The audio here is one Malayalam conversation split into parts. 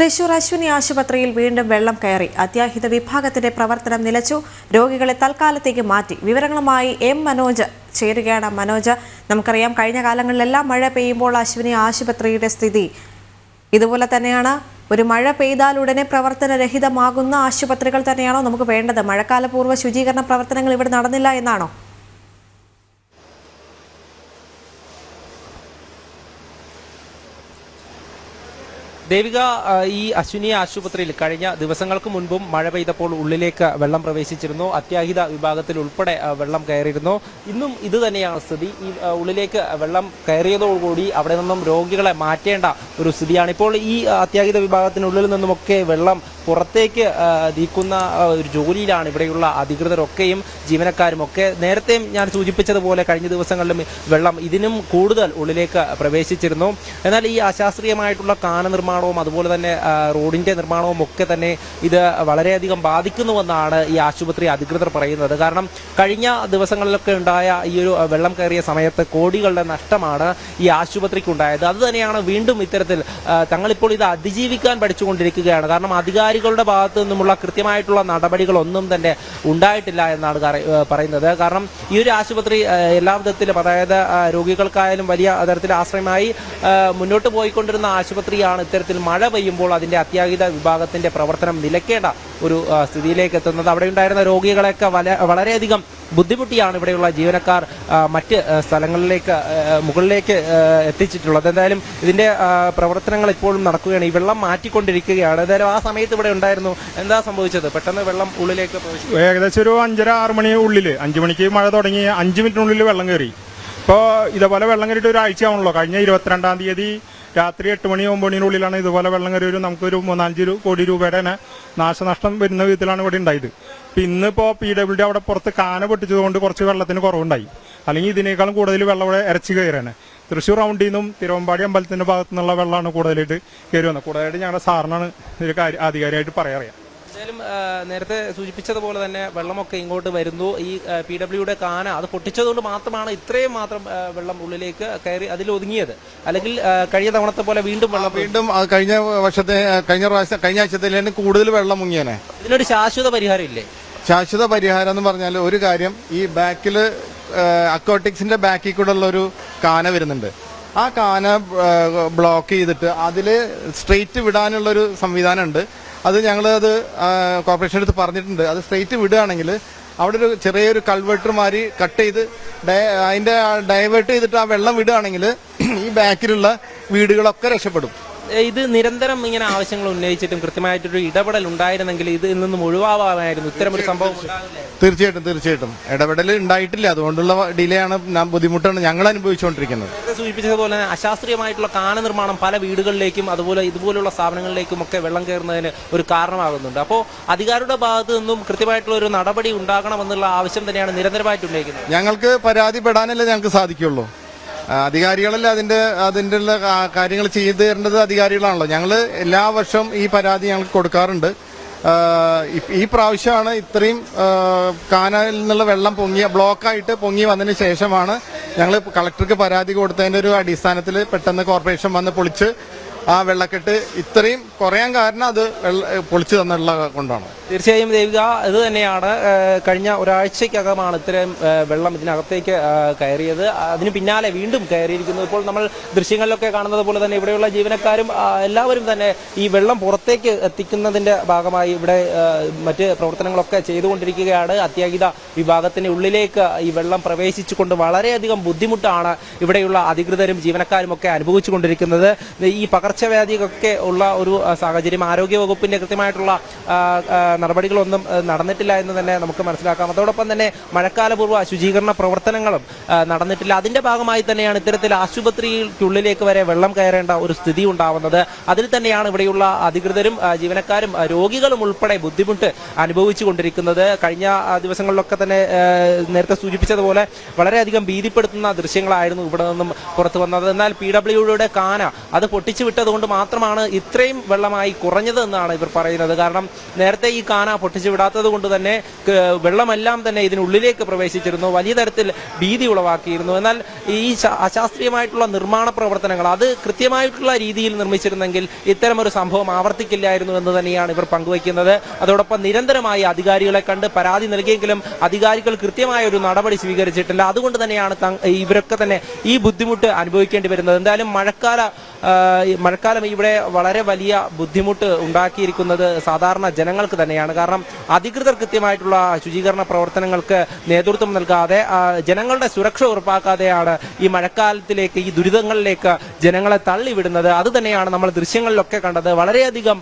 തൃശൂർ അശ്വിനി ആശുപത്രിയിൽ വീണ്ടും വെള്ളം കയറി. അത്യാഹിത വിഭാഗത്തിന്റെ പ്രവർത്തനം നിലച്ചു. രോഗികളെ തൽക്കാലത്തേക്ക് മാറ്റി. വിവരങ്ങളുമായി എം മനോജ് ചേരുകയാണ്. മനോജ്, നമുക്കറിയാം കഴിഞ്ഞ കാലങ്ങളിലെല്ലാം മഴ പെയ്യുമ്പോൾ അശ്വിനി ആശുപത്രിയുടെ സ്ഥിതി ഇതുപോലെ തന്നെയാണ്. ഒരു മഴ പെയ്താൽ ഉടനെ പ്രവർത്തനരഹിതമാകുന്ന ആശുപത്രികൾ തന്നെയാണോ നമുക്ക് വേണ്ടത്? മഴക്കാലപൂർവ്വ ശുചീകരണ പ്രവർത്തനങ്ങൾ ഇവിടെ നടന്നില്ല എന്നാണോ? ദേവിക, ഈ അശ്വിനി ആശുപത്രിയിൽ കഴിഞ്ഞ ദിവസങ്ങൾക്ക് മുൻപും മഴ പെയ്തപ്പോൾ ഉള്ളിലേക്ക് വെള്ളം പ്രവേശിച്ചിരുന്നു. അത്യാഹിത വിഭാഗത്തിൽ ഉൾപ്പെടെ വെള്ളം കയറിയിരുന്നു. ഇന്നും ഇത് തന്നെയാണ് സ്ഥിതി. ഈ ഉള്ളിലേക്ക് വെള്ളം കയറിയതോടുകൂടി അവിടെ നിന്നും രോഗികളെ മാറ്റേണ്ട ഒരു സ്ഥിതിയാണ്. ഇപ്പോൾ ഈ അത്യാഹിത വിഭാഗത്തിനുള്ളിൽ നിന്നുമൊക്കെ വെള്ളം പുറത്തേക്ക് നീക്കുന്ന ഒരു ജോലിയിലാണ് ഇവിടെയുള്ള അധികൃതരൊക്കെയും ജീവനക്കാരും ഒക്കെ. നേരത്തെയും ഞാൻ സൂചിപ്പിച്ചതുപോലെ കഴിഞ്ഞ ദിവസങ്ങളിലും വെള്ളം ഇതിനും കൂടുതൽ ഉള്ളിലേക്ക് പ്രവേശിച്ചിരുന്നു. എന്നാൽ ഈ അശാസ്ത്രീയമായിട്ടുള്ള കാന നിർമ്മാണവും അതുപോലെ തന്നെ റോഡിൻ്റെ നിർമ്മാണവും ഒക്കെ തന്നെ ഇത് വളരെയധികം ബാധിക്കുന്നുവെന്നാണ് ഈ ആശുപത്രി അധികൃതർ പറയുന്നത്. കാരണം കഴിഞ്ഞ ദിവസങ്ങളിലൊക്കെ ഉണ്ടായ ഈ ഒരു വെള്ളം കയറിയ സമയത്ത് കോടികളുടെ നഷ്ടമാണ് ഈ ആശുപത്രിക്കുണ്ടായത്. അതുതന്നെയാണ് വീണ്ടും ഇത്തരത്തിൽ തങ്ങളിപ്പോൾ ഇത് അതിജീവിക്കാൻ പഠിച്ചുകൊണ്ടിരിക്കുകയാണ്. കാരണം അധികാരികളുടെ ഭാഗത്തു നിന്നുമുള്ള കൃത്യമായിട്ടുള്ള നടപടികളൊന്നും തന്നെ ഉണ്ടായിട്ടില്ല എന്നാണ് പറയുന്നത്. കാരണം ഈ ഒരു ആശുപത്രി എല്ലാ വിധത്തിലും, അതായത് രോഗികൾക്കായാലും വലിയ തരത്തിൽ ആശ്രയമായി മുന്നോട്ട് പോയിക്കൊണ്ടിരുന്ന ആശുപത്രിയാണ് ഇത്തരത്തിൽ മഴ പെയ്യുമ്പോൾ അതിൻ്റെ അത്യാഹിത വിഭാഗത്തിൻ്റെ പ്രവർത്തനം നിലയ്ക്കേണ്ട ഒരു സ്ഥിതിയിലേക്ക് എത്തുന്നത്. അവിടെ ഉണ്ടായിരുന്ന രോഗികളെയൊക്കെ വളരെയധികം ബുദ്ധിമുട്ടിയാണ് ഇവിടെയുള്ള ജീവനക്കാർ മറ്റ് സ്ഥലങ്ങളിലേക്ക് മുകളിലേക്ക് എത്തിച്ചിട്ടുള്ളത്. എന്തായാലും ഇതിൻ്റെ പ്രവർത്തനങ്ങൾ ഇപ്പോഴും നടക്കുകയാണ്. ഈ വെള്ളം മാറ്റിക്കൊണ്ടിരിക്കുകയാണ്. എന്തായാലും ആ സമയത്ത് ഇവിടെ ഉണ്ടായിരുന്നു. എന്താ സംഭവിച്ചത്? പെട്ടെന്ന് വെള്ളം ഉള്ളിലേക്ക് പ്രവേശിച്ചു. ഏകദേശം ഒരു 5:30-6 മണി ഉള്ളിൽ, 5 മണിക്ക് മഴ തുടങ്ങി 5 മിനിറ്റിനുള്ളിൽ വെള്ളം കയറി. ഇപ്പോൾ ഇതേപോലെ വെള്ളം കയറിയിട്ട് ഒരാഴ്ചയാണല്ലോ. കഴിഞ്ഞ 22-ാം തീയതി രാത്രി 8 മണി 9 മണിനുള്ളിലാണ് ഇതുപോലെ വെള്ളം കയറി നമുക്കൊരു 3-4 കോടി രൂപയുടെ തന്നെ നാശനഷ്ടം വരുന്ന വിധത്തിലാണ് ഇവിടെ ഉണ്ടായത്. ഇപ്പം ഇന്നിപ്പോൾ PWD അവിടെ പുറത്ത് കാന പൊട്ടിച്ചതുകൊണ്ട് കുറച്ച് വെള്ളത്തിന് കുറവുണ്ടായി. അല്ലെങ്കിൽ ഇതിനേക്കാളും കൂടുതൽ വെള്ളം ഇവിടെ ഇരച്ച് കയറാണ്. തൃശ്ശൂർ റൗണ്ടിൽ നിന്നും തിരുവമ്പാടി അമ്പലത്തിൻ്റെ ഭാഗത്തു നിന്നുള്ള വെള്ളമാണ് കൂടുതലായിട്ട് കയറി വന്നത്. കൂടുതലായിട്ട് ഞങ്ങളുടെ സാറിനാണ് ഇതിൽ ആധികാരികമായിട്ട് പറയാറിയാം. എന്തായാലും നേരത്തെ സൂചിപ്പിച്ചതുപോലെ തന്നെ വെള്ളമൊക്കെ ഇങ്ങോട്ട് വരുന്നു. ഈ PWD കാന അത് പൊട്ടിച്ചതുകൊണ്ട് മാത്രമാണ് ഇത്രയും മാത്രം വെള്ളം ഉള്ളിലേക്ക് കയറി അതിൽ ഒതുങ്ങിയത്. അല്ലെങ്കിൽ കഴിഞ്ഞ തവണത്തെ പോലെ വീണ്ടും കഴിഞ്ഞ ആഴ്ചത്തിൽ കൂടുതൽ വെള്ളം മുങ്ങിയനെ. ഇതിനൊരു ശാശ്വത പരിഹാരം ഇല്ലേ? ശാശ്വത പരിഹാരം എന്ന് പറഞ്ഞാൽ ഒരു കാര്യം, ഈ ബാക്കിൽ അക്വാട്ടിക്സിന്റെ ബാക്കിൽ കൂടെ ഉള്ള ഒരു കാന വരുന്നുണ്ട്. ആ കാന ബ്ലോക്ക് ചെയ്തിട്ട് അതിൽ സ്ട്രെയിറ്റ് വിടാനുള്ളൊരു സംവിധാനം ഉണ്ട്. അത് ഞങ്ങളത് കോർപ്പറേഷൻ അടുത്ത് പറഞ്ഞിട്ടുണ്ട്. അത് സ്ട്രെയിറ്റ് വിടുകയാണെങ്കിൽ അവിടെ ഒരു ചെറിയൊരു കൾവെർട്ടർ മാതിരി കട്ട് ചെയ്ത് അതിൻ്റെ ഡൈവേർട്ട് ചെയ്തിട്ട് ആ വെള്ളം വിടുകയാണെങ്കിൽ ഈ ബാക്കിലുള്ള വീടുകളൊക്കെ രക്ഷപ്പെടും. ഇത് നിരന്തരം ഇങ്ങനെ ആവശ്യങ്ങൾ ഉന്നയിച്ചിട്ടും കൃത്യമായിട്ടൊരു ഇടപെടൽ ഉണ്ടായിരുന്നെങ്കിൽ ഇതിൽ നിന്നും ഒഴിവാവാമായിരുന്നു. ഇത്തരമൊരു സംഭവം തീർച്ചയായിട്ടും ഇടപെടൽ ഉണ്ടായിട്ടില്ല. അതുകൊണ്ടുള്ള ഡിലേ ആണ്, ബുദ്ധിമുട്ടാണ് ഞങ്ങൾ അനുഭവിച്ചുകൊണ്ടിരിക്കുന്നത്. സൂചിപ്പിച്ചതുപോലെ തന്നെ അശാസ്ത്രീയമായിട്ടുള്ള കാന നിർമ്മാണം പല വീടുകളിലേക്കും അതുപോലെ ഇതുപോലുള്ള സ്ഥാപനങ്ങളിലേക്കും ഒക്കെ വെള്ളം കയറുന്നതിന് ഒരു കാരണമാകുന്നുണ്ട്. അപ്പോൾ അധികാരിയുടെ ഭാഗത്തു നിന്നും കൃത്യമായിട്ടുള്ള ഒരു നടപടി ഉണ്ടാകണമെന്നുള്ള ആവശ്യം തന്നെയാണ് നിരന്തരമായിട്ട് ഉന്നയിക്കുന്നത്. ഞങ്ങൾക്ക് പരാതിപ്പെടാനല്ലേ ഞങ്ങൾക്ക് സാധിക്കുള്ളൂ. അധികാരികളല്ല അതിൻ്റെ കാര്യങ്ങൾ ചെയ്തു തരേണ്ടത് അധികാരികളാണല്ലോ. ഞങ്ങൾ എല്ലാ വർഷവും ഈ പരാതി ഞങ്ങൾക്ക് കൊടുക്കാറുണ്ട്. ഈ പ്രാവശ്യമാണ് ഇത്രയും കാനയിൽ നിന്നുള്ള വെള്ളം ബ്ലോക്കായിട്ട് പൊങ്ങി വന്നതിന് ശേഷമാണ് ഞങ്ങൾ കളക്ടർക്ക് പരാതി കൊടുത്തതിൻ്റെ ഒരു അടിസ്ഥാനത്തിൽ പെട്ടെന്ന് കോർപ്പറേഷൻ വന്ന് പൊളിച്ച് ആ വെള്ളക്കെട്ട് ഇത്രയും കുറയാൻ കാരണം അത് പൊളിച്ചു തന്നുള്ള കൊണ്ടാണ്. തീർച്ചയായും ദേവിക, ഇത് തന്നെയാണ്. കഴിഞ്ഞ ഒരാഴ്ചക്കകമാണ് ഇത്രയും വെള്ളം ഇതിനകത്തേക്ക് കയറിയത്. അതിന് പിന്നാലെ വീണ്ടും കയറിയിരിക്കുന്നു. ഇപ്പോൾ നമ്മൾ ദൃശ്യങ്ങളിലൊക്കെ കാണുന്നത് പോലെ തന്നെ ഇവിടെയുള്ള ജീവനക്കാരും എല്ലാവരും തന്നെ ഈ വെള്ളം പുറത്തേക്ക് എത്തിക്കുന്നതിൻ്റെ ഭാഗമായി ഇവിടെ മറ്റ് പ്രവർത്തനങ്ങളൊക്കെ ചെയ്തുകൊണ്ടിരിക്കുകയാണ്. അത്യാഹിത വിഭാഗത്തിന് ഉള്ളിലേക്ക് ഈ വെള്ളം പ്രവേശിച്ചുകൊണ്ട് വളരെയധികം ബുദ്ധിമുട്ടാണ് ഇവിടെയുള്ള അധികൃതരും ജീവനക്കാരും ഒക്കെ അനുഭവിച്ചു കൊണ്ടിരിക്കുന്നത്. ഈ പകർച്ചവ്യാധിയൊക്കെ ഉള്ള ഒരു സാഹചര്യം ആരോഗ്യവകുപ്പിൻ്റെ കൃത്യമായിട്ടുള്ള നടപടികളൊന്നും നടന്നിട്ടില്ല എന്ന് തന്നെ നമുക്ക് മനസ്സിലാക്കാം. അതോടൊപ്പം തന്നെ മഴക്കാലപൂർവ്വ ശുചീകരണ പ്രവർത്തനങ്ങളും നടന്നിട്ടില്ല. അതിൻ്റെ ഭാഗമായി തന്നെയാണ് ഇത്തരത്തിൽ ആശുപത്രിക്കുള്ളിലേക്ക് വരെ വെള്ളം കയറേണ്ട ഒരു സ്ഥിതി ഉണ്ടാവുന്നത്. അതിൽ തന്നെയാണ് ഇവിടെയുള്ള അധികൃതരും ജീവനക്കാരും രോഗികളും ഉൾപ്പെടെ ബുദ്ധിമുട്ട് അനുഭവിച്ചു കൊണ്ടിരിക്കുന്നത്. കഴിഞ്ഞ ദിവസങ്ങളിലൊക്കെ തന്നെ നേരത്തെ സൂചിപ്പിച്ചതുപോലെ വളരെയധികം ഭീതിപ്പെടുത്തുന്ന ദൃശ്യങ്ങളായിരുന്നു ഇവിടെ നിന്നും പുറത്തു വന്നത്. എന്നാൽ PWDയുടെ കാന അത് പൊട്ടിച്ചു വിട്ട പൊട്ടിച്ചതുകൊണ്ട് മാത്രമാണ് ഇത്രയും വെള്ളമായി കുറഞ്ഞത് എന്നാണ് ഇവർ പറയുന്നത്. കാരണം നേരത്തെ ഈ കാന പൊട്ടിച്ചു വിടാത്തത് കൊണ്ട് തന്നെ വെള്ളമെല്ലാം തന്നെ ഇതിനുള്ളിലേക്ക് പ്രവേശിച്ചിരുന്നു, വലിയ തരത്തിൽ ഭീതി ഉളവാക്കിയിരുന്നു. എന്നാൽ ഈ അശാസ്ത്രീയമായിട്ടുള്ള നിർമ്മാണ പ്രവർത്തനങ്ങൾ അത് കൃത്യമായിട്ടുള്ള രീതിയിൽ നിർമ്മിച്ചിരുന്നെങ്കിൽ ഇത്തരമൊരു സംഭവം ആവർത്തിക്കില്ലായിരുന്നു എന്ന് തന്നെയാണ് ഇവർ പങ്കുവയ്ക്കുന്നത്. അതോടൊപ്പം നിരന്തരമായി അധികാരികളെ കണ്ട് പരാതി നൽകിയെങ്കിലും അധികാരികൾ കൃത്യമായ ഒരു നടപടി സ്വീകരിച്ചിട്ടില്ല. അതുകൊണ്ട് തന്നെയാണ് ഇവരൊക്കെ തന്നെ ഈ ബുദ്ധിമുട്ട് അനുഭവിക്കേണ്ടി വരുന്നത്. എന്തായാലും മഴക്കാലം ഇവിടെ വളരെ വലിയ ബുദ്ധിമുട്ട് ഉണ്ടാക്കിയിരിക്കുന്നത് സാധാരണ ജനങ്ങൾക്ക് തന്നെയാണ്. കാരണം അധികൃതർ കൃത്യമായിട്ടുള്ള ശുചീകരണ പ്രവർത്തനങ്ങൾക്ക് നേതൃത്വം നൽകാതെ ജനങ്ങളുടെ സുരക്ഷ ഉറപ്പാക്കാതെയാണ് ഈ മഴക്കാലത്തിലേക്ക്, ഈ ദുരിതങ്ങളിലേക്ക് ജനങ്ങളെ തള്ളിവിടുന്നത്. അത് തന്നെയാണ് നമ്മൾ ദൃശ്യങ്ങളിലൊക്കെ കണ്ടത്. വളരെയധികം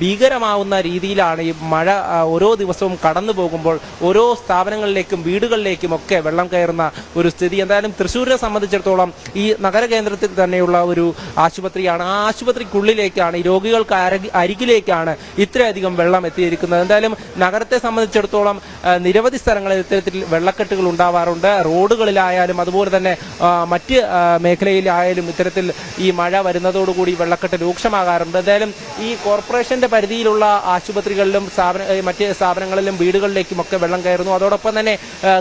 ഭീകരമാവുന്ന രീതിയിലാണ് ഈ മഴ ഓരോ ദിവസവും കടന്നു പോകുമ്പോൾ ഓരോ സ്ഥാപനങ്ങളിലേക്കും വീടുകളിലേക്കും ഒക്കെ വെള്ളം കയറുന്ന ഒരു സ്ഥിതി. എന്തായാലും തൃശ്ശൂരിനെ സംബന്ധിച്ചിടത്തോളം ഈ നഗരകേന്ദ്രത്തിൽ തന്നെയുള്ള ഒരു ആശുപത്രിയാണ്. ആ ആശുപത്രിക്കുള്ളിലേക്കാണ്, ഈ രോഗികൾക്ക് അരികിലേക്കാണ് ഇത്രയധികം വെള്ളം എത്തിയിരിക്കുന്നത്. എന്തായാലും നഗരത്തെ സംബന്ധിച്ചിടത്തോളം നിരവധി സ്ഥലങ്ങളിൽ ഇത്തരത്തിൽ വെള്ളക്കെട്ടുകൾ ഉണ്ടാവാറുണ്ട്. റോഡുകളിലായാലും അതുപോലെ തന്നെ മറ്റ് മേഖലയിലായാലും ഇത്തരത്തിൽ ഈ മഴ വരുന്നതോടുകൂടി വെള്ളക്കെട്ട് രൂക്ഷമാകാറുണ്ട്. എന്തായാലും ഈ കോർപ്പറേഷന്റെ പരിധിയിലുള്ള ആശുപത്രികളിലും മറ്റ് സ്ഥാപനങ്ങളിലും വീടുകളിലേക്കുമൊക്കെ വെള്ളം കയറുന്നു. അതോടൊപ്പം തന്നെ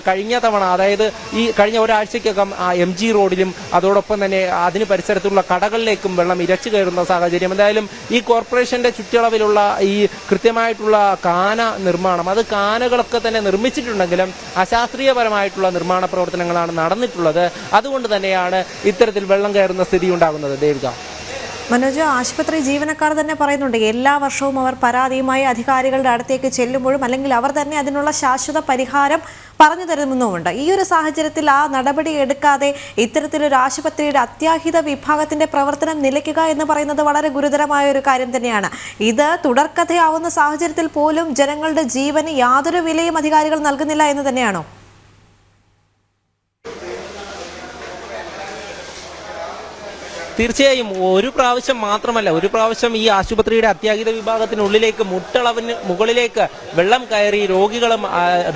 കഴിഞ്ഞ തവണ, അതായത് ഈ കഴിഞ്ഞ ഒരാഴ്ചയ്ക്കകം MG റോഡിലും അതോടൊപ്പം തന്നെ അതിന് പരിസരത്തുള്ള കടകളിലേക്കും വെള്ളം ഇരച്ചു കയറുന്ന സാഹചര്യം. എന്തായാലും ഈ കോർപ്പറേഷന്റെ ചുറ്റളവിലുള്ള ഈ കൃത്യമായിട്ടുള്ള കാന നിർമ്മാണം, അത് കാനകളൊക്കെ തന്നെ നിർമ്മിച്ചിട്ടുണ്ടെങ്കിലും അശാസ്ത്രീയപരമായിട്ടുള്ള നിർമ്മാണ പ്രവർത്തനങ്ങളാണ് നടന്നിട്ടുള്ളത്. അതുകൊണ്ട് തന്നെയാണ് ഇത്തരത്തിൽ വെള്ളം കയറുന്ന സ്ഥിതി ഉണ്ടാകുന്നത്. ദേവിക. മനോജ്, ആശുപത്രി ജീവനക്കാർ തന്നെ പറയുന്നുണ്ട് എല്ലാ വർഷവും അവർ പരാതിയുമായി അധികാരികളുടെ അടുത്തേക്ക് ചെല്ലുമ്പോഴും അല്ലെങ്കിൽ അവർ തന്നെ അതിനുള്ള ശാശ്വത പരിഹാരം പറഞ്ഞു തരുന്നുമുണ്ട്. ഈ ഒരു സാഹചര്യത്തിൽ ആ നടപടി എടുക്കാതെ ഇത്തരത്തിലൊരു ആശുപത്രിയുടെ അത്യാഹിത വിഭാഗത്തിന്റെ പ്രവർത്തനം നിലയ്ക്കുക എന്ന് പറയുന്നത് വളരെ ഗുരുതരമായ ഒരു കാര്യം തന്നെയാണ്. ഇത് തുടർക്കഥയാവുന്ന സാഹചര്യത്തിൽ പോലും ജനങ്ങളുടെ ജീവന് യാതൊരു വിലയും അധികാരികൾ നൽകുന്നില്ല എന്ന് തന്നെയാണോ? തീർച്ചയായും ഒരു പ്രാവശ്യം മാത്രമല്ല, ഒരു പ്രാവശ്യം ഈ ആശുപത്രിയുടെ അത്യാഹിത വിഭാഗത്തിനുള്ളിലേക്ക് മുട്ടളവിന് മുകളിലേക്ക് വെള്ളം കയറി രോഗികളും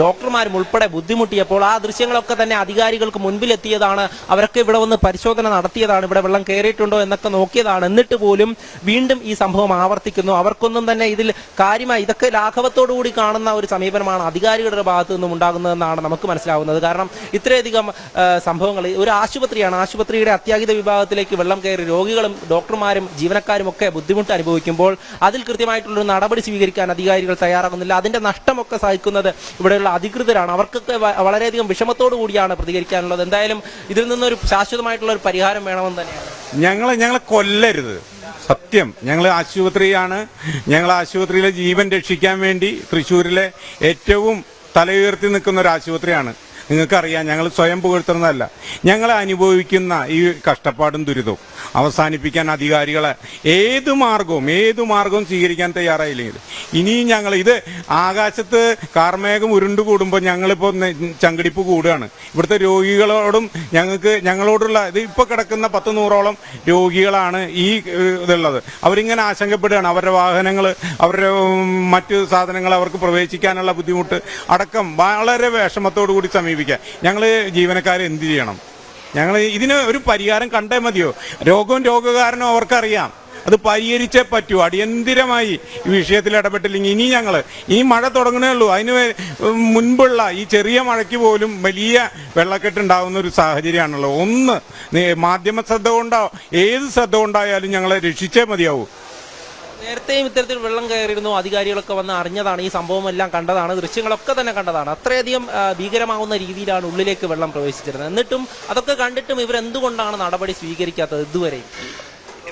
ഡോക്ടർമാരും ഉൾപ്പെടെ ബുദ്ധിമുട്ടിയപ്പോൾ ആ ദൃശ്യങ്ങളൊക്കെ തന്നെ അധികാരികൾക്ക് മുൻപിലെത്തിയതാണ്. അവരൊക്കെ ഇവിടെ വന്ന് പരിശോധന നടത്തിയതാണ്, ഇവിടെ വെള്ളം കയറിയിട്ടുണ്ടോ എന്നൊക്കെ നോക്കിയതാണ്. എന്നിട്ട് പോലും വീണ്ടും ഈ സംഭവം ആവർത്തിക്കുന്നു. അവർക്കൊന്നും തന്നെ ഇതിൽ കാര്യമായി, ഇതൊക്കെ ലാഘവത്തോടു കൂടി കാണുന്ന ഒരു സമീപനമാണ് അധികാരികളുടെ ഭാഗത്തു നിന്നും ഉണ്ടാകുന്നതെന്നാണ് നമുക്ക് മനസ്സിലാവുന്നത്. കാരണം ഇത്രയധികം സംഭവങ്ങൾ, ഒരു ആശുപത്രിയാണ്, ആശുപത്രിയുടെ അത്യാഹിത വിഭാഗത്തിലേക്ക് വെള്ളം രോഗികളും ഡോക്ടർമാരും ജീവനക്കാരും ഒക്കെ ബുദ്ധിമുട്ട് അനുഭവിക്കുമ്പോൾ അതിൽ കൃത്യമായിട്ടുള്ളൊരു നടപടി സ്വീകരിക്കാൻ അധികാരികൾ തയ്യാറാകുന്നില്ല. അതിന്റെ നഷ്ടമൊക്കെ സഹിക്കുന്നത് ഇവിടെയുള്ള അധികൃതരാണ്. അവർക്കൊക്കെ വളരെയധികം വിഷമത്തോടു കൂടിയാണ് പ്രതികരിക്കാനുള്ളത്. എന്തായാലും ഇതിൽ നിന്നൊരു ശാശ്വതമായിട്ടുള്ള ഒരു പരിഹാരം വേണമെന്ന് തന്നെയാണ്. ഞങ്ങളെ കൊല്ലരുത്, സത്യം. ഞങ്ങൾ ആശുപത്രിയാണ്, ഞങ്ങൾ ആശുപത്രിയിലെ ജീവൻ രക്ഷിക്കാൻ വേണ്ടി തൃശ്ശൂരിലെ ഏറ്റവും തലയുയർത്തി നിൽക്കുന്ന ഒരു ആശുപത്രിയാണ്. നിങ്ങൾക്കറിയാം, ഞങ്ങൾ സ്വയം പുകഴ്ത്തുന്നതല്ല. ഞങ്ങൾ അനുഭവിക്കുന്ന ഈ കഷ്ടപ്പാടും ദുരിതവും അവസാനിപ്പിക്കാൻ അധികാരികളെ ഏതു മാർഗവും സ്വീകരിക്കാൻ തയ്യാറായില്ലെങ്കിൽ ഇനിയും ഞങ്ങൾ ഇത് ആകാശത്ത് കാർമേഘം ഉരുണ്ടുകൂടുമ്പോൾ ഞങ്ങളിപ്പോൾ ചങ്കടിപ്പ് കൂടുകയാണ്. ഇവിടുത്തെ രോഗികളോടും ഞങ്ങളോടുള്ള ഇത് ഇപ്പോൾ കിടക്കുന്ന 100-100ഓളം രോഗികളാണ് ഈ ഇതുള്ളത്. അവരിങ്ങനെ ആശങ്കപ്പെടുകയാണ്. അവരുടെ വാഹനങ്ങൾ, അവരുടെ മറ്റു സാധനങ്ങൾ, അവർക്ക് പ്രവേശിക്കാനുള്ള ബുദ്ധിമുട്ട് അടക്കം വളരെ വിഷമത്തോടു കൂടി സമീപിക്കുക. ഞങ്ങൾ ജീവനക്കാരെ എന്ത് ചെയ്യണം? ഞങ്ങൾ ഇതിന് ഒരു പരിഹാരം കണ്ടേ മതിയോ? രോഗകാരനോ അവർക്കറിയാം, അത് പരിഹരിച്ചേ പറ്റൂ. അടിയന്തിരമായി ഈ വിഷയത്തിൽ ഇടപെട്ടില്ലെങ്കിൽ ഇനി മഴ തുടങ്ങണേ ഉള്ളൂ. അതിന് മുൻപുള്ള ഈ ചെറിയ മഴയ്ക്ക് പോലും വലിയ വെള്ളക്കെട്ടുണ്ടാകുന്ന ഒരു സാഹചര്യമാണല്ലോ. ഒന്ന് മാധ്യമ ശ്രദ്ധ കൊണ്ടോ ഏത് ശ്രദ്ധ കൊണ്ടായാലും ഞങ്ങളെ രക്ഷിച്ചേ മതിയാവൂ. നേരത്തെയും ഇത്തരത്തിൽ വെള്ളം കയറിയിരുന്നു. അധികാരികളൊക്കെ വന്ന് അറിഞ്ഞതാണ്, ഈ സംഭവം എല്ലാം കണ്ടതാണ്, ദൃശ്യങ്ങളൊക്കെ തന്നെ കണ്ടതാണ്. അത്രയധികം ഭീകരമാവുന്ന രീതിയിലാണ് ഉള്ളിലേക്ക് വെള്ളം പ്രവേശിച്ചിരുന്നത്. എന്നിട്ടും അതൊക്കെ കണ്ടിട്ടും ഇവരെന്തുകൊണ്ടാണ് നടപടി സ്വീകരിക്കാത്തത് ഇതുവരെ?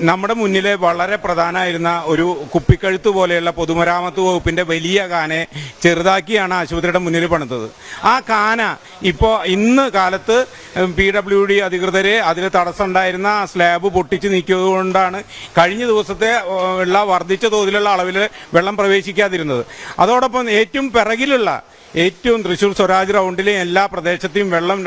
നമ്മുടെ മുന്നിലെ വളരെ പ്രധാനമായിരുന്ന ഒരു കുപ്പിക്കഴുത്ത് പോലെയുള്ള പൊതുമരാമത്ത് വകുപ്പിന്റെ വലിയ കാനെ ചെറുതാക്കിയാണ് ആശുപത്രിയുടെ മുന്നിൽ പണിതത്. ആ കാന ഇപ്പോൾ ഇന്ന് കാലത്ത് PWD അധികൃതരെ അതിന് തടസ്സമുണ്ടായിരുന്ന സ്ലാബ് പൊട്ടിച്ച് നീക്കിയതുകൊണ്ടാണ് കഴിഞ്ഞ ദിവസത്തെ ഉള്ള വർദ്ധിച്ച തോതിലുള്ള അളവിൽ വെള്ളം പ്രവേശിക്കാതിരുന്നത്. അതോടൊപ്പം ഏറ്റവും പിറകിലുള്ള തൃശ്ശൂർ സ്വരാജ് റൗണ്ടിലെ എല്ലാ പ്രദേശത്തെയും വെള്ളം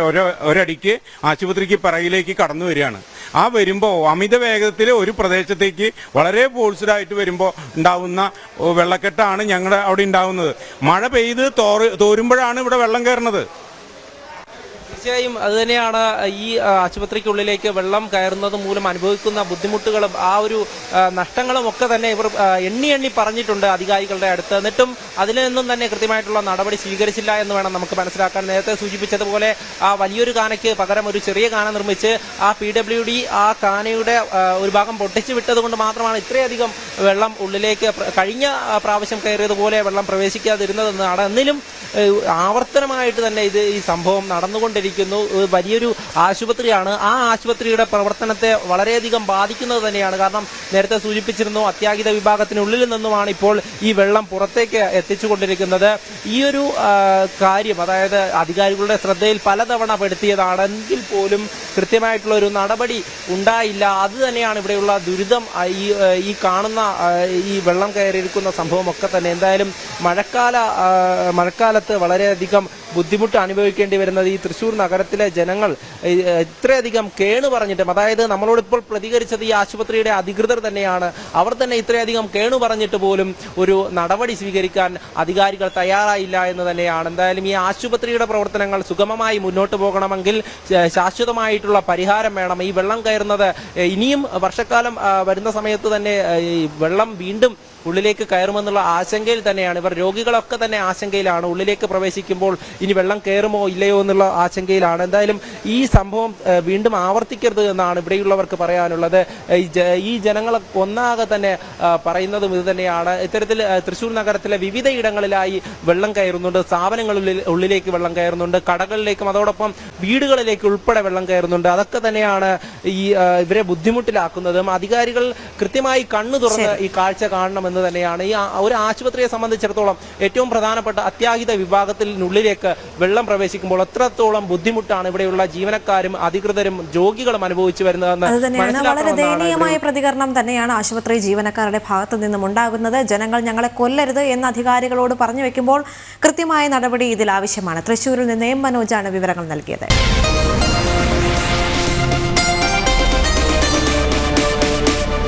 ഒരടിക്ക് ആശുപത്രിക്ക് പിറകിലേക്ക് കടന്നു വരികയാണ്. ആ വരുമ്പോൾ അമിത വേഗത്തിൽ ഒരു പ്രദേശത്തേക്ക് വളരെ ഫോഴ്സ്ഡായിട്ട് വരുമ്പോൾ ഉണ്ടാവുന്ന വെള്ളക്കെട്ടാണ് ഞങ്ങളുടെ അവിടെ ഉണ്ടാവുന്നത്. മഴ പെയ്ത് തോരുമ്പോഴാണ് ഇവിടെ വെള്ളം കയറുന്നത്. തീർച്ചയായും അത് തന്നെയാണ് ഈ ആശുപത്രിക്കുള്ളിലേക്ക് വെള്ളം കയറുന്നത് മൂലം അനുഭവിക്കുന്ന ബുദ്ധിമുട്ടുകളും ആ ഒരു നഷ്ടങ്ങളും ഒക്കെ തന്നെ ഇവർ എണ്ണി പറഞ്ഞിട്ടുണ്ട് അധികാരികളുടെ അടുത്ത്. എന്നിട്ടും അതിൽ നിന്നും തന്നെ കൃത്യമായിട്ടുള്ള നടപടി സ്വീകരിച്ചില്ല എന്ന് വേണം നമുക്ക് മനസ്സിലാക്കാൻ. നേരത്തെ സൂചിപ്പിച്ചതുപോലെ ആ വലിയൊരു കാനയ്ക്ക് പകരം ഒരു ചെറിയ കാന നിർമ്മിച്ച് ആ PWD ആ കാനയുടെ ഒരു ഭാഗം പൊട്ടിച്ചു വിട്ടത് കൊണ്ട് മാത്രമാണ് ഇത്രയധികം വെള്ളം ഉള്ളിലേക്ക് കഴിഞ്ഞ പ്രാവശ്യം കയറിയതുപോലെ വെള്ളം പ്രവേശിക്കാതിരുന്നതെന്നാണ്. എന്നിലും ആവർത്തനമായിട്ട് തന്നെ ഈ സംഭവം നടന്നുകൊണ്ടിരിക്കുന്നു. വലിയൊരു ആശുപത്രിയാണ്. ആ ആശുപത്രിയുടെ പ്രവർത്തനത്തെ വളരെയധികം ബാധിക്കുന്നത് തന്നെയാണ്. കാരണം നേരത്തെ സൂചിപ്പിച്ചിരുന്നു അത്യാഹിത വിഭാഗത്തിനുള്ളിൽ നിന്നുമാണ് ഇപ്പോൾ ഈ വെള്ളം പുറത്തേക്ക് എത്തിച്ചുകൊണ്ടിരിക്കുന്നത്. ഈ ഒരു കാര്യം അതായത് അധികാരികളുടെ ശ്രദ്ധയിൽ പലതവണ പെടുത്തിയതാണെങ്കിൽ പോലും കൃത്യമായിട്ടുള്ള ഒരു നടപടി ഉണ്ടായില്ല. അത് തന്നെയാണ് ഇവിടെയുള്ള ദുരിതം. ഈ കാണുന്ന ഈ വെള്ളം കയറിയിരിക്കുന്ന സംഭവമൊക്കെ തന്നെ എന്തായാലും മഴക്കാലത്ത് വളരെയധികം ബുദ്ധിമുട്ട് അനുഭവിക്കേണ്ടി വരുന്നത് ഈ തൃശ്ശൂർ നഗരത്തിലെ ജനങ്ങൾ ഇത്രയധികം കേണ് പറഞ്ഞിട്ടും, അതായത് നമ്മളോടിപ്പോൾ പ്രതികരിച്ചത് ഈ ആശുപത്രിയുടെ അധികൃതർ തന്നെയാണ്. അവർ തന്നെ ഇത്രയധികം കേണു പറഞ്ഞിട്ട് പോലും ഒരു നടപടി സ്വീകരിക്കാൻ അധികാരികൾ തയ്യാറായില്ല എന്ന് തന്നെയാണ്. എന്തായാലും ഈ ആശുപത്രിയുടെ പ്രവർത്തനങ്ങൾ സുഗമമായി മുന്നോട്ട് പോകണമെങ്കിൽ ശാശ്വതമായിട്ടുള്ള പരിഹാരം വേണം. ഈ വെള്ളം കയറുന്നത് ഇനിയും വർഷക്കാലം വരുന്ന സമയത്ത് തന്നെ ഈ വെള്ളം വീണ്ടും ഉള്ളിലേക്ക് കയറുമെന്നുള്ള ആശങ്കയിൽ തന്നെയാണ് ഇവർ. രോഗികളൊക്കെ തന്നെ ആശങ്കയിലാണ്. ഉള്ളിലേക്ക് പ്രവേശിക്കുമ്പോൾ ഇനി വെള്ളം കയറുമോ ഇല്ലയോ എന്നുള്ള ആശങ്കയിലാണ്. എന്തായാലും ഈ സംഭവം വീണ്ടും ആവർത്തിക്കരുത് എന്നാണ് ഇവിടെയുള്ളവർക്ക് പറയാനുള്ളത്. ഈ ജനങ്ങളെ ഒന്നാകെ തന്നെ പറയുന്നതും ഇത് തന്നെയാണ്. ഇത്തരത്തിൽ തൃശ്ശൂർ നഗരത്തിലെ വിവിധ ഇടങ്ങളിലായി വെള്ളം കയറുന്നുണ്ട്. ഉള്ളിലേക്ക് വെള്ളം കയറുന്നുണ്ട്. കടകളിലേക്കും അതോടൊപ്പം വീടുകളിലേക്ക് ഉൾപ്പെടെ വെള്ളം കയറുന്നുണ്ട്. അതൊക്കെ തന്നെയാണ് ഇവരെ ബുദ്ധിമുട്ടിലാക്കുന്നതും. അധികാരികൾ കൃത്യമായി കണ്ണു തുറന്ന് ഈ കാഴ്ച കാണണം എന്ന് തന്നെയാണ്. ഈ ഒരു ആശുപത്രിയെ സംബന്ധിച്ചിടത്തോളം ഏറ്റവും പ്രധാനപ്പെട്ട അത്യാഹിത വിഭാഗത്തിനുള്ളിലേക്ക് വെള്ളം പ്രവേശിക്കുമ്പോൾ എത്രത്തോളം ബുദ്ധിമുട്ടാണ് ഇവിടെയുള്ള ജീവനക്കാരും അധികൃതരും രോഗികളും അനുഭവിച്ചു വരുന്നതെന്ന് വളരെ ദയനീയമായ പ്രതികരണം തന്നെയാണ് ആശുപത്രി ജീവനക്കാരുടെ ഭാഗത്തു നിന്നും ഉണ്ടാകുന്നത്. ജനങ്ങൾ ഞങ്ങളെ കൊല്ലരുത് എന്ന് അധികാരികളോട് പറഞ്ഞു വെക്കുമ്പോൾ കൃത്യമായ നടപടി ഇതിൽ ആവശ്യമാണ്. തൃശ്ശൂരിൽ നിന്ന് M. മനോജാണ് വിവരങ്ങൾ നൽകിയത്.